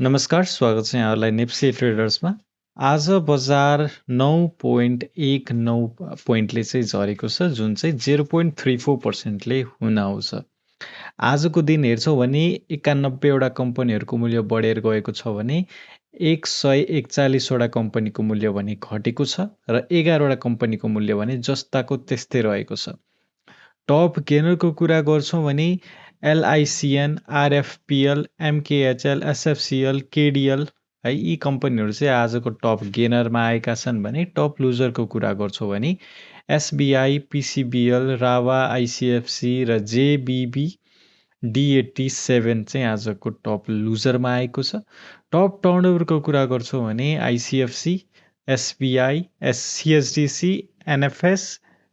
नमस्कार, स्वागत छ यहाँहरूलाई नेप्से ट्रेडर्समा। आज बजार 9.19 पोइन्टले चाहिँ झरेको छ, जुन चाहिँ 0.34%ले हुन आउँछ। आजको दिन हेर्छौँ भने 91वटा कम्पनीहरूको मूल्य बढेर गएको छ भने 141वटा कम्पनीको मूल्य भने घटेको छ र 11वटा कम्पनीको मूल्य भने जस्ताको त्यस्तै रहेको छ। टप गेनरको कुरा गर्छौँ भने LICN, RFPL, MKHL, SFCL, KDL है यी कम्पनीहरू चाहिँ आजको टप गेनरमा आएका छन् भने टप लुजरको कुरा गर्छौँ भने SBI, PCBL, रावा, ICFC र JBB D87 चाहिँ आजको टप लुजरमा आएको छ। टप टर्नओभरको कुरा गर्छौँ भने ICFC, SBI, CSDC, NFS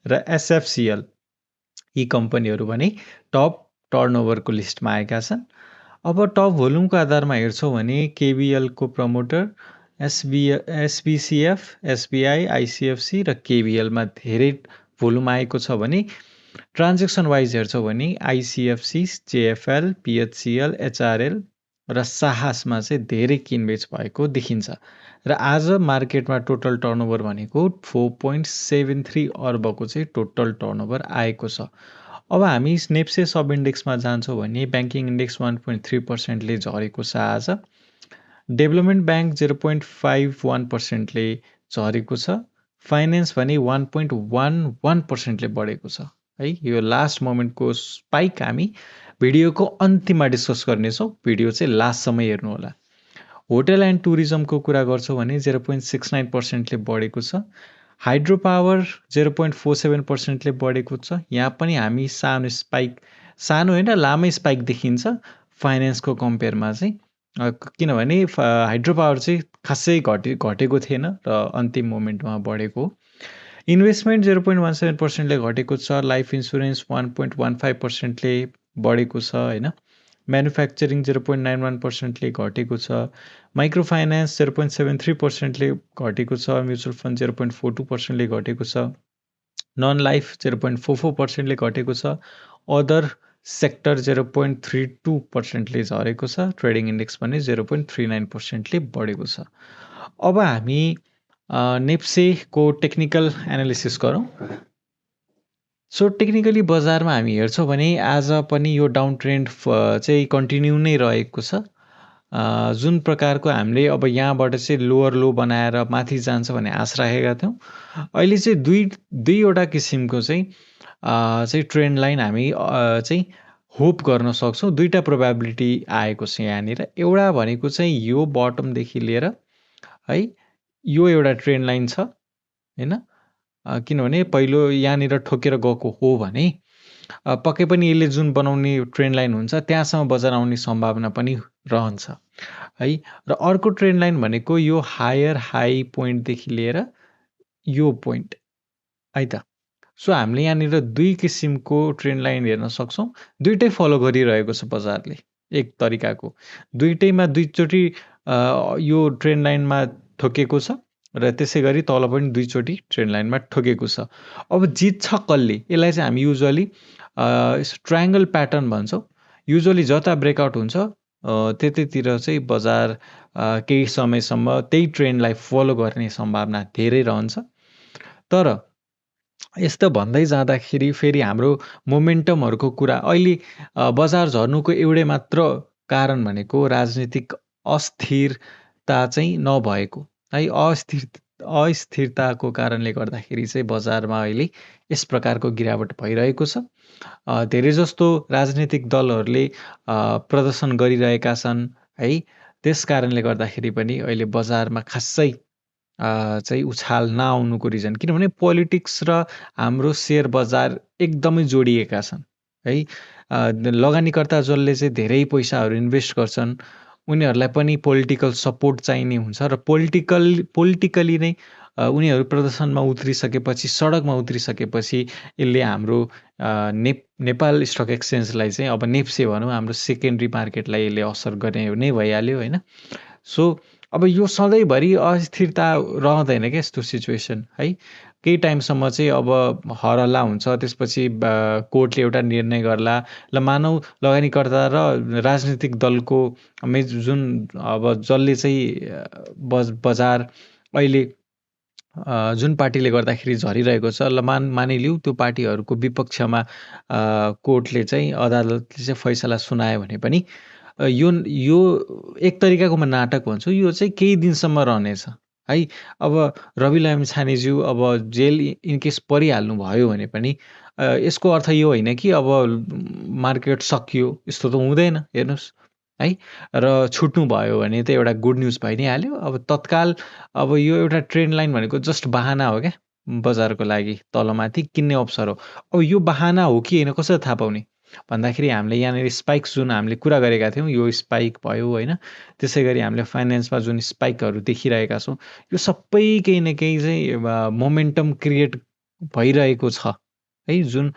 र SFCL यी कम्पनीहरू भने टप टर्नओभरको लिस्टमा आएका छन्। अब टप भोल्युमको आधारमा हेर्छौँ भने KBL को प्रमोटर SBCF, SBI, ICFC र KBL मा धेरै भोल्युम आएको छ भने ट्रान्जेक्सन वाइज हेर्छौँ भने ICFC, JFL, PHCL, HRL र साहसमा चाहिँ धेरै किनबेच भएको देखिन्छ र आज मार्केटमा टोटल टर्नओभर भनेको 4.73 अर्बको चाहिँ टोटल टर्नओभर आएको छ। अब हामी नेप्से सब इन्डेक्समा जान्छौँ भने ब्याङ्किङ इन्डेक्स 1.3%ले झरेको छ आज। डेभलपमेन्ट ब्याङ्क 0.51%ले झरेको छ। फाइनेन्स भने 1.11%ले बढेको छ है। यो लास्ट मोमेन्टको स्पाइक हामी भिडियोको अन्तिममा डिस्कस गर्नेछौँ। भिडियो चाहिँ लास्टसम्म हेर्नु होला। होटल एन्ड टुरिज्मको कुरा गर्छौँ भने 0.69%ले बढेको छ। हाइड्रो पावर 0.47%ले बढेको छ। यहाँ पनि हामी सानो स्पाइक, सानो होइन लामै स्पाइक देखिन्छ फाइनेन्सको कम्पेयरमा चाहिँ, किनभने हाइड्रो पावर चाहिँ खासै घटेको थिएन र अन्तिम मोमेन्टमा बढेको। इन्भेस्टमेन्ट 0.17%ले घटेको छ। लाइफ इन्सुरेन्स 1.15%ले बढेको छ होइन। म्यानुफ्याक्चरिङ 0.91%ले घटेको छ। माइक्रो फाइनेन्स 0.73%ले घटेको छ। म्युचुअल फन्ड 0.42%ले घटेको छ। नन लाइफ 0.44%ले घटेको छ। अदर सेक्टर 0.32%ले झरेको छ। ट्रेडिङ इन्डेक्स पनि 0.39%ले बढेको छ। अब हामी नेप्सेको टेक्निकल एनालिसिस गरौँ। सो टेक्निकली बजारमा हामी हेर्छौँ भने आज पनि यो डाउन ट्रेन्ड चाहिँ कन्टिन्यू नै रहेको छ। जुन प्रकारको हामीले अब यहाँबाट चाहिँ लोवर लो बनाएर माथि जान्छ भन्ने आश राखेका थियौँ। अहिले चाहिँ दुईवटा किसिमको चाहिँ ट्रेन्ड लाइन हामी चाहिँ होप गर्न सक्छौँ। दुईवटा प्रोबेबिलिटी आएको छ यहाँनिर। एउटा भनेको चाहिँ यो बटमदेखि लिएर है यो एउटा ट्रेन्ड लाइन छ होइन, किनभने पहिलो यहाँनिर ठोकेर गएको हो भने पक्कै पनि यसले जुन बनाउने ट्रेन्ड लाइन हुन्छ त्यहाँसम्म बजार आउने सम्भावना पनि रहन्छ है। र अर्को ट्रेन्ड लाइन भनेको यो हायर हाई पोइन्टदेखि लिएर यो पोइन्ट है त। सो हामीले यहाँनिर दुई किसिमको ट्रेन्ड लाइन हेर्न सक्छौँ। दुइटै फलो गरिरहेको छ बजारले एक तरिकाको। दुइटैमा दुईचोटि यो ट्रेन्ड लाइनमा ठोकेको छ र त्यसै गरी तल पनि दुईचोटि ट्रेन्ड लाइनमा ठोकेको छ। अब जित्छ कसले? यसलाई चाहिँ हामी युजुअली ट्रायङ्गल प्याटर्न भन्छौँ। युजुअली जता ब्रेकआउट हुन्छ त्यतैतिर चाहिँ बजार केही समयसम्म त्यही ट्रेन्डलाई फलो गर्ने सम्भावना धेरै रहन्छ। तर यस्तो भन्दै जाँदाखेरि फेरि हाम्रो मोमेन्टमहरूको कुरा, अहिले बजार झर्नुको एउटै मात्र कारण भनेको राजनीतिक अस्थिरता चाहिँ नभएको है। अस्थिरताको कारणले गर्दाखेरि चाहिँ बजारमा अहिले यस प्रकारको गिरावट भइरहेको छ। धेरै जस्तो राजनीतिक दलहरूले प्रदर्शन गरिरहेका छन् है। त्यस कारणले गर्दाखेरि पनि अहिले बजारमा खासै चाहिँ उछाल नआउनुको रिजन, किनभने पोलिटिक्स र हाम्रो सेयर बजार एकदमै जोडिएका छन् है। लगानीकर्ता जसले चाहिँ धेरै पैसाहरू इन्भेस्ट गर्छन् उनीहरूलाई पनि पोलिटिकल सपोर्ट चाहिने हुन्छ र पोलिटिकली नै उनीहरू प्रदर्शनमा उत्रिसकेपछि, सडकमा उत्रिसकेपछि यसले हाम्रो नेपाल स्टक एक्सचेन्जलाई चाहिँ अब नेप्से भनौँ, हाम्रो सेकेन्डरी मार्केटलाई यसले असर गर्ने नै भइहाल्यो होइन। सो अब यो सधैँभरि अस्थिरता रहँदैन क्या यस्तो सिचुएसन है। केही टाइमसम्म चाहिँ अब हरहल्ला हुन्छ, त्यसपछि कोर्टले एउटा निर्णय गर्ला। ल मानौँ लगानीकर्ता र राजनीतिक दलको जुन अब जसले चाहिँ बजार अहिले जुन पार्टीले गर्दाखेरि झरिरहेको छ, ल मानिलिउँ त्यो पार्टीहरूको विपक्षमा कोर्टले चाहिँ अदालतले चाहिँ फैसला सुनायो भने पनि यो एक तरिकाको म नाटक भन्छु, यो चाहिँ केही दिनसम्म रहनेछ है। अब रवि लामिछानेज्यू अब जेल इनकेस परिहाल्नु भयो भने पनि यसको अर्थ यो होइन कि अब मार्केट सकियो, यस्तो त हुँदैन हेर्नुहोस् है। र छुट्नु भयो भने त एउटा गुड न्युज भइ नै हाल्यो। अब तत्काल अब यो एउटा ट्रेन्ड लाइन भनेको जस्ट बहाना हो क्या बजारको लागि, तलमाथि किन्ने अवसर हो। अब यो बहाना हो कि होइन कसरी थाहा पाउने भन्दाखेरि हामीले यहाँनिर स्पाइक्स जुन हामीले कुरा गरेका थियौँ, यो स्पाइक भयो होइन। त्यसै गरी हामीले फाइनेन्समा जुन स्पाइकहरू देखिरहेका छौँ, यो सबै केही न केही चाहिँ मोमेन्टम क्रिएट भइरहेको छ है। जुन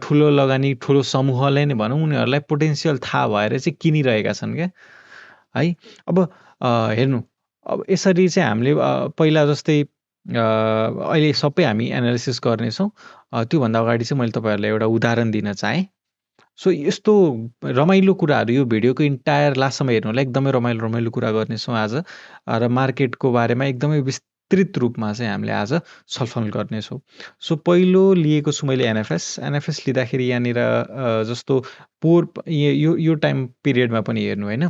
ठुलो लगानी ठुलो समूहले नै भनौँ, उनीहरूलाई पोटेन्सियल थाहा भएर चाहिँ किनिरहेका छन् क्या है। अब हेर्नु, अब यसरी चाहिँ हामीले पहिला जस्तै अहिले सबै हामी एनालिसिस गर्नेछौँ। त्योभन्दा अगाडि चाहिँ मैले तपाईँहरूलाई एउटा उदाहरण दिन चाहेँ। सो यस्तो रमाइलो कुराहरू यो भिडियोको इन्टायर लास्टसम्म हेर्नु होला, एकदमै रमाइलो रमाइलो कुरा गर्नेछौँ आज। र मार्केटको बारेमा एकदमै विस्तृत रूपमा चाहिँ हामीले आज छलफल गर्नेछौँ। सो पहिलो लिएको छु मैले एनएफएस। एनएफएस लिँदाखेरि यहाँनिर जस्तो यो टाइम पिरियडमा पनि हेर्नु होइन।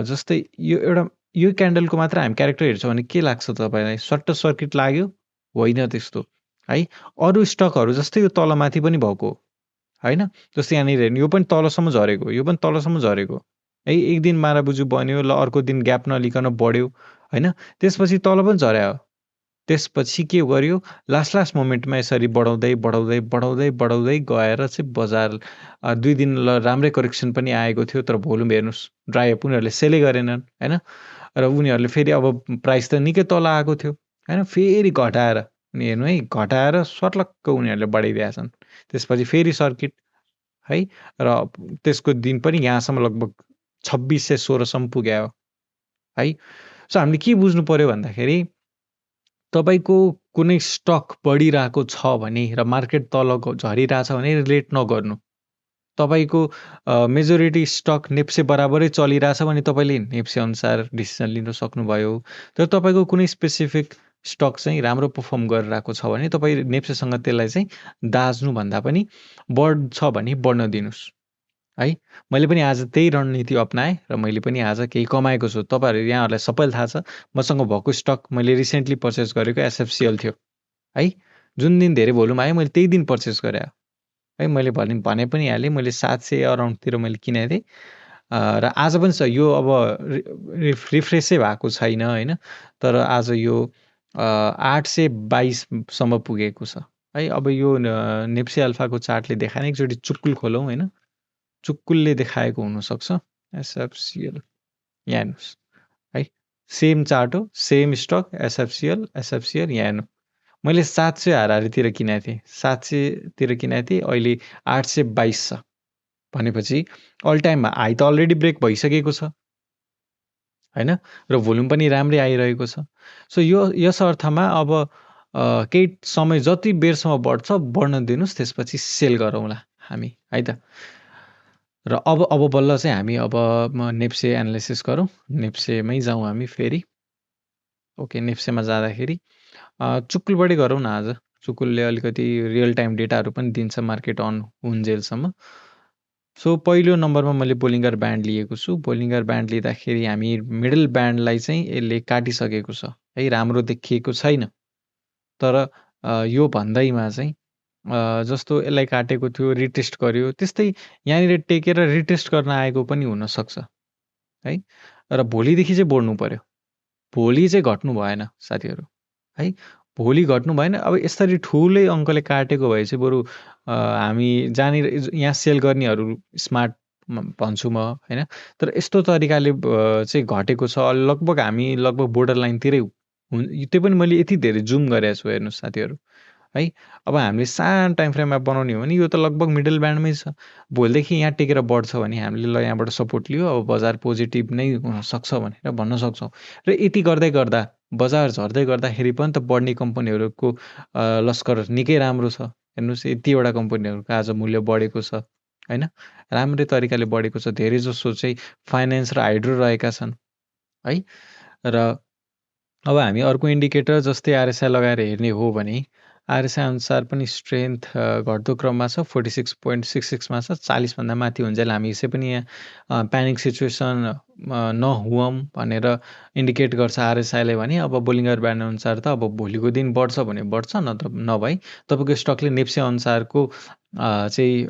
जस्तै यो क्यान्डलको मात्र हामी क्यारेक्टर हेर्छौँ भने के लाग्छ तपाईँलाई? सर्ट सर्किट लाग्यो? होइन त्यस्तो है। अरू स्टकहरू जस्तै यो तलमाथि पनि भएको होइन। जस्तै यहाँनिर हेर्नु, यो पनि तलसम्म झरेको, यो पनि तलसम्म झरेको है। एक दिन माराबुजु बन्यो, ल अर्को दिन ग्याप नलिकन बढ्यो होइन। त्यसपछि तल पनि झर्यो। त्यसपछि के गर्यो, लास्ट मोमेन्टमा यसरी बढाउँदै बढाउँदै बढाउँदै बढाउँदै गएर चाहिँ बजार 2 दिन ल राम्रै करेक्सन पनि आएको थियो, तर भोल्युम हेर्नुहोस् ड्राई अप, उनीहरूले सेलै गरेनन् होइन। र उनीहरूले फेरि अब प्राइस त निकै तल आएको थियो होइन, फेरि घटाएर हेर्नु है, घटाएर सर्लक्क उनीहरूले बढाइदिएछन्। त्यसपछि फेरि सर्किट है। र त्यसको दिन पनि यहाँसम्म लगभग 2616सम्म पुग्यो है। सो हामीले के बुझ्नु पर्यो भन्दाखेरि, तपाईँको कुनै स्टक बढिरहेको छ भने र मार्केट तल झरिरहेछ भने रिलेट नगर्नु। तपाईँको मेजोरिटी स्टक नेप्से बराबरै चलिरहेछ भने तपाईँले नेप्से अनुसार डिसिजन लिन सक्नुभयो। तर तपाईँको कुनै स्पेसिफिक स्टक चाहिँ राम्रो पर्फर्म गरिरहेको छ भने तपाईँ नेप्सेसँग त्यसलाई चाहिँ दाज्नुभन्दा पनि बढ्छ भने बढ्न दिनुहोस् है। मैले पनि आज त्यही रणनीति अपनाएँ र मैले पनि आज केही कमाएको छु। तपाईँहरू यहाँहरूलाई सबैलाई थाहा छ, मसँग भएको स्टक मैले रिसेन्टली पर्चेस गरेको SFCL थियो है। जुन दिन धेरै भोल्युम आयो मैले त्यही दिन पर्चेस गरेँ है। मैले भने पनि हालेँ, मैले 700 अराउन्डतिर मैले किनेको थिएँ। र आज पनि छ यो, अब रिफ्रेसै भएको छैन होइन। तर आज यो 822सम्म पुगेको छ है। अब यो नेप्से अल्फाको चार्टले देखाएन, एकचोटि चुक्कुल खोलौँ होइन। चुक्कुलले देखाएको हुनसक्छ SFCL, यहाँ हेर्नुहोस् है। सेम चार्ट हो, सेम स्टक SFCL यहाँ हेर्नु। मैले 700 हाराहारीतिर किनेको थिएँ, 700तिर किनेको थिएँ, अहिले 822 छ भनेपछि अल टाइम हाई त अलरेडी ब्रेक भइसकेको छ होइन। र भोल्युम पनि राम्रै आइरहेको छ। सो यस अर्थमा अब केही समय जति बेरसम्म बढ्छ बढ्न दिनुहोस्, त्यसपछि सेल गरौँला हामी है त। र अब बल्ल चाहिँ हामी अब नेप्से एनालिसिस गरौँ। नेप्सेमै जाउँ हामी फेरि। ओके, नेप्सेमा जाँदाखेरि चुक्कुलबाटै गरौँ न आज। चुक्कुलले अलिकति रियल टाइम डेटाहरू पनि दिन्छ मार्केट अन हुन्जेलसम्म। सो पहिलो नम्बरमा मैले बोलिङ्गर ब्यान्ड लिएको छु। बोलिङ्गर ब्यान्ड लिँदाखेरि हामी मिडल ब्यान्डलाई चाहिँ यसले काटिसकेको छ है, राम्रो देखिएको छैन। तर यो भन्दैमा चाहिँ जस्तो यसलाई काटेको थियो, रिटेस्ट गर्यो, त्यस्तै यहाँनिर टेकेर रिटेस्ट गर्न आएको पनि हुनसक्छ है। र भोलिदेखि चाहिँ बढ्नु पर्यो, भोलि चाहिँ घट्नु भएन साथीहरू है। भोलि घट्नु भएन। अब यसरी ठुलै अङ्कले काटेको भए चाहिँ बरु हामी जहाँनिर यहाँ सेल गर्नेहरू स्मार्ट भन्छु म होइन। तर यस्तो तरिकाले चाहिँ घटेको छ, लगभग हामी लगभग बोर्डर लाइनतिरै त्यो पनि मैले यति धेरै जुम गरेको छु हेर्नुहोस् साथीहरू है। अब हामीले सानो टाइम फ्रेममा बनाउने हो भने यो त लगभग मिडल ब्यान्डमै छ। भोलिदेखि यहाँ टेकेर बढ्छ भने हामीले ल यहाँबाट सपोर्ट लियो, अब बजार पोजिटिभ नै हुनसक्छ भनेर भन्न सक्छौँ। र यति गर्दै गर्दा बजार झर्दै गर्दाखेरि पनि त बढ्ने कम्पनीहरूको लस्कर निकै राम्रो छ। हेर्नुहोस् यतिवटा कम्पनीहरूको आज मूल्य बढेको छ होइन, राम्रै तरिकाले बढेको छ। धेरै जसो चाहिँ फाइनेन्स र हाइड्रो रहेका छन् है। र अब हामी अर्को इन्डिकेटर जस्तै आरएसआई लगाएर हेर्ने हो भने आरएसआई अनुसार पनि स्ट्रेन्थ घट्दो क्रममा छ, 46.66 मा छ। 40 भन्दा माथि हुन्जेल हामी यसै पनि यहाँ प्यानिक सिचुएसन नहुम भनेर इन्डिकेट गर्छ आरएसआईले भने। अब बोलिङ्गर ब्यान्ड अनुसार त अब भोलिको दिन बढ्छ भने बढ्छ, नभए तपाईँको स्टकले नेप्से अनुसारको चाहिँ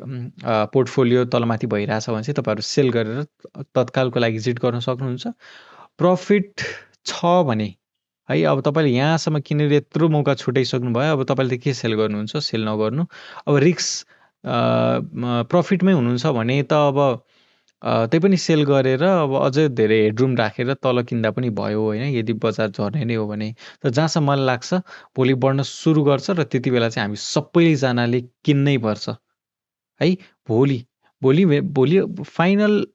पोर्टफोलियो तलमाथि भइरहेछ भने चाहिँ तपाईँहरू सेल गरेर तत्कालको लागि एक्जिट गर्न सक्नुहुन्छ। प्रफिट छ भने है, अब तपाईँले यहाँसम्म किनेर यत्रो मौका छुटाइसक्नु भयो, अब तपाईँले त के सेल गर्नुहुन्छ, सेल नगर्नु। अब रिस्क प्रफिटमै हुनुहुन्छ भने त अब त्यही पनि सेल गरेर अब अझै धेरै हेडरुम राखेर तल किन्दा पनि भयो होइन, यदि बजार झर्ने नै हो भने। त जहाँसम्म मलाई लाग्छ भोलि बढ्न सुरु गर्छ र त्यति बेला चाहिँ हामी सबैजनाले किन्नै पर्छ है। भोलि भोलि भोलि फाइनल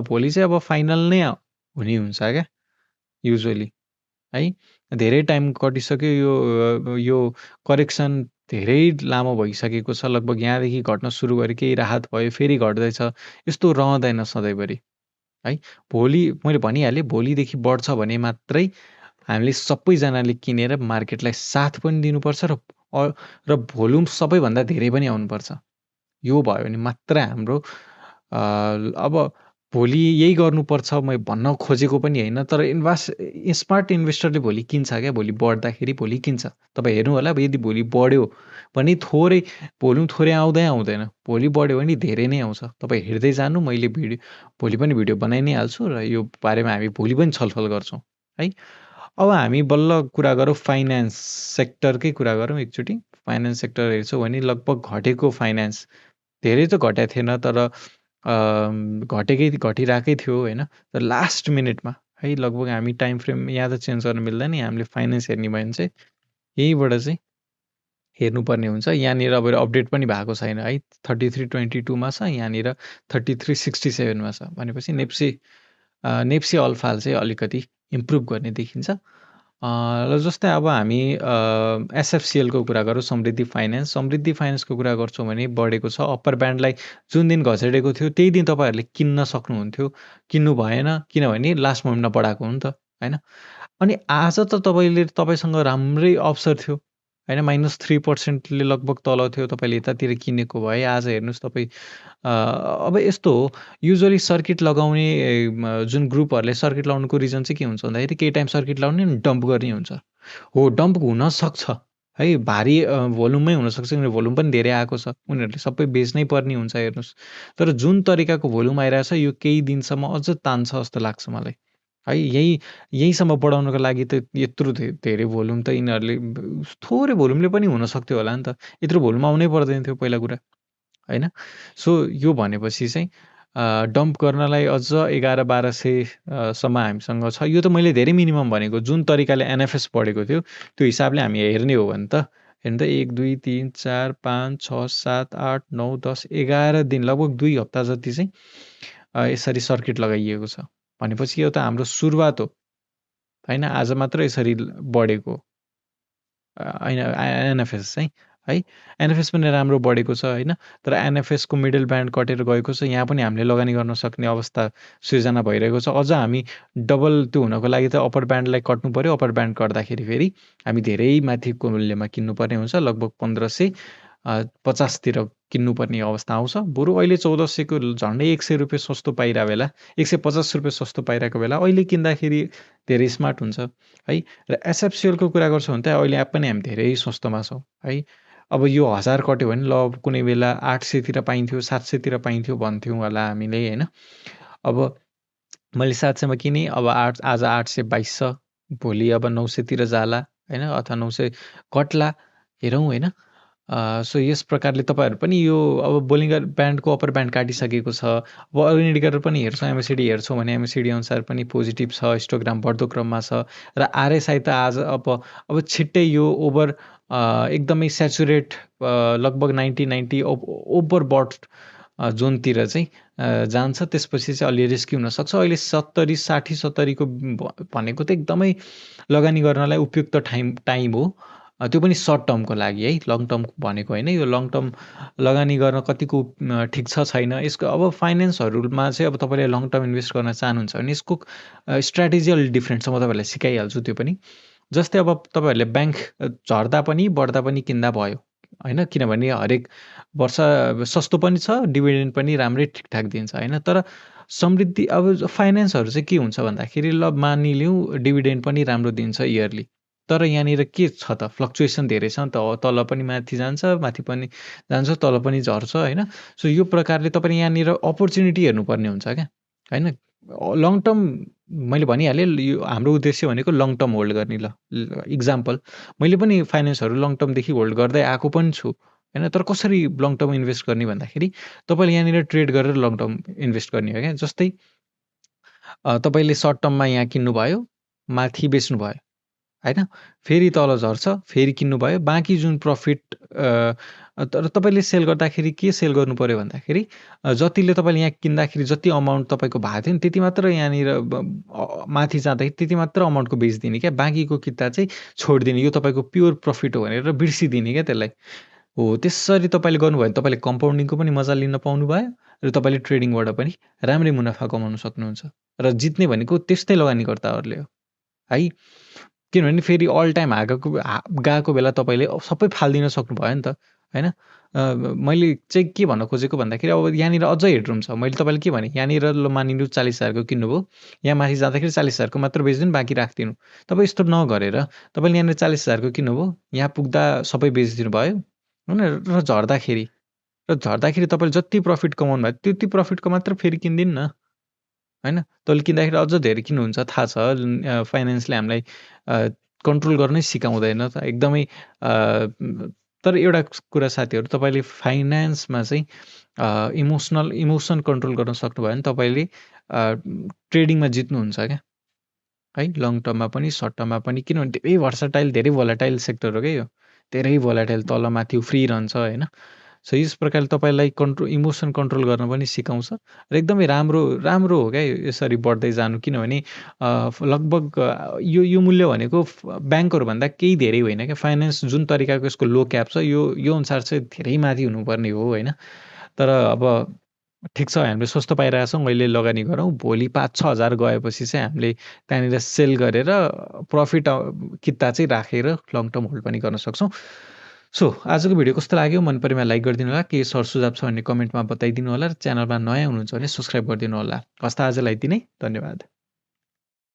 भोलि चाहिँ अब फाइनल नै हुने हुन्छ क्या युजुअली है। धेरै टाइम कटिसक्यो, यो करेक्सन धेरै लामो भइसकेको छ। लगभग यहाँदेखि घट्न सुरु गरे, केही राहत भयो, फेरि घट्दैछ, यस्तो रहँदैन सधैँभरि है। भोलि मैले भनिहालेँ भोलिदेखि बढ्छ भने मात्रै हामीले सबैजनाले किनेर मार्केटलाई साथ पनि दिनुपर्छ र भोल्युम सबैभन्दा धेरै पनि आउनुपर्छ। यो भयो भने मात्र हाम्रो अब भोलि यही गर्नुपर्छ म भन्न खोजेको पनि होइन, तर स्मार्ट इन्भेस्टरले भोलि किन्छ क्या, भोलि बढ्दाखेरि भोलि किन्छ। तपाईँ हेर्नु होला, अब यदि भोलि बढ्यो भने थोरै भोल्युम थोरै आउँदैन, भोलि बढ्यो भने धेरै नै आउँछ। तपाईँ हेर्दै जानु, मैले भोलि पनि भिडियो बनाइ नै हाल्छु र यो बारेमा हामी भोलि पनि छलफल गर्छौँ है। अब हामी बल्ल कुरा गरौँ फाइनेन्स सेक्टरकै कुरा गरौँ एकचोटि। फाइनेन्स सेक्टर हेर्छौँ भने लगभग घटेको फाइनेन्स धेरै त घटेको थिएन, तर घटिरहेकै थियो होइन। तर लास्ट मिनटमा है लगभग हामी टाइम फ्रेम यहाँ त चेन्ज गर्न मिल्दैन, हामीले फाइनेन्स हेर्ने भयो भने चाहिँ यहीँबाट चाहिँ हेर्नुपर्ने हुन्छ। यहाँनिर अब अपडेट पनि भएको छैन है, 3322 छ, यहाँनिर 3367 छ। भनेपछि नेप्से अल्फाल चाहिँ अलिकति इम्प्रुभ गर्ने देखिन्छ। र जस्तै अब हामी एसएफसिएलको कुरा गरौँ, समृद्धि फाइनेन्सको कुरा गर्छौँ भने बढेको छ। अप्पर ब्यान्डलाई जुन दिन घचेडेको थियो त्यही दिन तपाईँहरूले किन्न सक्नुहुन्थ्यो, किन्नु भएन, किनभने लास्ट मोमेन्टमा बढाएको हो नि त होइन। अनि आज त तपाईँसँग राम्रै अवसर थियो होइन, -3%ले लगभग तल थियो, तपाईँले यतातिर किनेको भए आज हेर्नुहोस् तपाईँ। अब यस्तो हो, युजुअली सर्किट लगाउने जुन ग्रुपहरूले सर्किट लाउनुको रिजन चाहिँ के हुन्छ भन्दाखेरि केही टाइम सर्किट लाउने अनि डम्प गर्ने हुन्छ। हो, डम्प हुनसक्छ है, भारी भोल्युममै हुनसक्छ, किनभने भोल्युम पनि धेरै आएको छ, उनीहरूले सबै बेच्नै पर्ने हुन्छ हेर्नुहोस्। तर जुन तरिकाको भोल्युम आइरहेछ यो केही दिनसम्म अझ तान्छ जस्तो लाग्छ मलाई है। यहीँसम्म बढाउनको लागि त यत्रो धेरै भोल्युम त यिनीहरूले थोरै भोल्युमले पनि हुनसक्थ्यो होला नि त, यत्रो भोल्युम आउनै पर्दैन थियो पहिला कुरा होइन। सो यो भनेपछि चाहिँ डम्प गर्नलाई अझ 11-1200 सम्म हामीसँग छ। यो त मैले धेरै मिनिमम भनेको, जुन तरिकाले एनएफएस बढेको थियो त्यो हिसाबले हामी हेर्ने हो भने त हेर्नु त 1 2 3 4 5 6 7 8 9 10 11 दिन, लगभग 2 हप्ता जति चाहिँ यसरी सर्किट लगाइएको छ। भनेपछि यो त हाम्रो सुरुवात हो होइन, आज मात्र यसरी बढेको होइन एनएफएस चाहिँ है। एनएफएस पनि राम्रो बढेको छ होइन, तर एनएफएसको मिडल ब्यान्ड कटेर गएको छ। यहाँ पनि हामीले लगानी गर्न सक्ने अवस्था सृजना भइरहेको छ। अझ हामी डबल त्यो हुनको लागि त अप्पर ब्यान्डलाई कट्नु पऱ्यो। अप्पर ब्यान्ड कट्दाखेरि फेरि हामी धेरै माथिको मूल्यमा किन्नुपर्ने हुन्छ, लगभग 1550 किन्नुपर्ने अवस्था आउँछ। बरु अहिले 1400को झन्डै 100 रुपियाँ सस्तो पाइरहेको बेला, 150 रुपियाँ सस्तो पाइरहेको बेला अहिले किन्दाखेरि धेरै स्मार्ट हुन्छ है। र एसएफसिएलको कुरा गर्छौँ भने त अहिले पनि हामी धेरै सस्तोमा छौँ है। अब यो 1000 कट्यो भने ल कुनै बेला 800तिर पाइन्थ्यो, 700तिर पाइन्थ्यो भन्थ्यौँ होला हामीले होइन। अब मैले 700मा किनेँ, अब आज 822 छ, भोलि अब 900तिर जाला होइन, अथवा 900 कट्ला, हेरौँ होइन। सो यस प्रकारले तपाईँहरू पनि यो अब बोलिङ्गर ब्यान्डको अप्पर ब्यान्ड काटिसकेको छ। अब अरू इन्डिकेटर पनि हेर्छौँ, एमएसिडी हेर्छौँ भने एमएसिडी अनुसार पनि पोजिटिभ छ, हिस्टोग्राम बढ्दो क्रममा छ र आरएसआई त आज अब छिट्टै यो एकदमै स्याचुरेट लगभग 90 ओभरबट जोनतिर चाहिँ जान्छ। त्यसपछि चाहिँ अलि रिस्की हुनसक्छ। अहिले 70 60 70 को भनेको त एकदमै लगानी गर्नलाई उपयुक्त टाइम हो। त्यो पनि सर्ट टर्मको लागि है, लङ टर्म भनेको होइन। यो लङ टर्म लगानी गर्न कतिको ठिक छ छैन, यसको अब फाइनेन्सहरूमा चाहिँ अब तपाईँले लङ टर्म इन्भेस्ट गर्न चाहनुहुन्छ भने यसको स्ट्राटेजी अलि डिफ्रेन्ट छ, म तपाईँहरूलाई सिकाइहाल्छु त्यो पनि। जस्तै अब तपाईँहरूले ब्याङ्क झर्दा पनि बढ्दा पनि किन्दा भयो होइन, किनभने हरेक वर्ष सस्तो पनि छ, डिभिडेन्ड पनि राम्रै ठिकठाक दिन्छ होइन। तर समृद्धि अब फाइनेन्सहरू चाहिँ के हुन्छ भन्दाखेरि ल मानिलिउँ डिभिडेन्ड पनि राम्रो दिन्छ इयरली, तर यहाँनिर के छ त फ्लक्चुएसन धेरै छ नि त, तल पनि माथि जान्छ, माथि पनि जान्छ, तल पनि झर्छ होइन। सो यो प्रकारले तपाईँले यहाँनिर अपर्च्युनिटी हेर्नुपर्ने हुन्छ क्या होइन। लङ टर्म मैले भनिहालेँ, यो हाम्रो उद्देश्य भनेको लङ टर्म होल्ड गर्ने। इक्जाम्पल मैले पनि फाइनेन्सहरू लङ टर्मदेखि होल्ड गर्दै आएको पनि छु होइन। तर कसरी लङ टर्म इन्भेस्ट गर्ने भन्दाखेरि तपाईँले यहाँनिर ट्रेड गरेर लङ टर्म इन्भेस्ट गर्ने हो क्या। जस्तै तपाईँले सर्ट टर्ममा यहाँ किन्नुभयो, माथि बेच्नुभयो होइन, फेरि तल झर्छ, फेरि किन्नुभयो, बाँकी जुन प्रफिट तर तपाईँले सेल गर्दाखेरि के सेल गर्नु पऱ्यो भन्दाखेरि जतिले तपाईँले यहाँ किन्दाखेरि जति अमाउन्ट तपाईँको भएको थियो नि त्यति मात्र यहाँनिर माथि जाँदाखेरि त्यति मात्र अमाउन्टको बेचिदिने क्या, बाँकीको किता चाहिँ छोडिदिने। यो तपाईँको प्योर प्रफिट हो भनेर बिर्सिदिने क्या त्यसलाई। हो त्यसरी तपाईँले गर्नुभयो भने तपाईँले कम्पाउन्डिङको पनि मजा लिन पाउनुभयो र तपाईँले ट्रेडिङबाट पनि राम्रै मुनाफा कमाउन सक्नुहुन्छ। र जित्ने भनेको त्यस्तै लगानीकर्ताहरूले हो है, किनभने फेरि अल टाइम गएको बेला तपाईँले सबै फालिदिन सक्नुभयो नि त होइन। मैले चाहिँ के भन्न खोजेको भन्दाखेरि अब यहाँनिर अझै हेडरुम छ। मैले तपाईँलाई के भने, यहाँनिर ल मानिलिउँ 40,000को किन्नुभयो, यहाँ माथि जाँदाखेरि 40,000को मात्र बेचिदिनु, बाँकी राखिदिनु। तपाईँ यस्तो नगरेर तपाईँले यहाँनिर 40,000को किन्नुभयो, यहाँ पुग्दा सबै बेचिदिनु भयो होइन। र झर्दाखेरि तपाईँले जति प्रफिट कमाउनु भयो त्यति प्रफिटको मात्र फेरि किनिदिनु न होइन। तैँले किन्दाखेरि अझ धेरै किन्नुहुन्छ, थाहा छ फाइनेन्सले हामीलाई कन्ट्रोल गर्नै सिकाउँदैन त एकदमै। तर एउटा कुरा साथीहरू, तपाईँले फाइनेन्समा चाहिँ इमोसन कन्ट्रोल गर्न सक्नुभयो भने तपाईँले ट्रेडिङमा जित्नुहुन्छ क्या है, लङ टर्ममा पनि सर्ट टर्ममा पनि। किनभने धेरै भर्साटाइल, धेरै भोलाटाइल सेक्टर हो क्या यो, धेरै भोलाटाइल, तल माथि उफ्रिरहन्छ होइन। सो यस प्रकारले तपाईँलाई इमोसन कन्ट्रोल गर्न पनि सिकाउँछ र एकदमै राम्रो हो क्या यसरी बढ्दै जानु। किनभने लगभग यो मूल्य भनेको ब्याङ्कहरूभन्दा केही धेरै होइन क्या। फाइनेन्स जुन तरिकाको यसको लो क्याप छ यो अनुसार चाहिँ धेरै माथि हुनुपर्ने हो होइन। तर अब ठिक छ, हामीले सस्तो पाइरहेको छौँ, अहिले लगानी गरौँ। भोलि 5-6 हजार गएपछि चाहिँ हामीले त्यहाँनिर सेल गरेर प्रफिट किता चाहिँ राखेर लङ टर्म होल्ड पनि गर्न सक्छौँ। सो आजको भिडियो कस्तो लाग्यो, मन परेमा लाइक गरिदिनु होला, केही सर सुझाव छ भने कमेन्टमा बताइदिनु होला, र च्यानलमा नयाँ हुनुहुन्छ भने सब्सक्राइब गरिदिनु होला। हस्त आजलाई यति नै, धन्यवाद।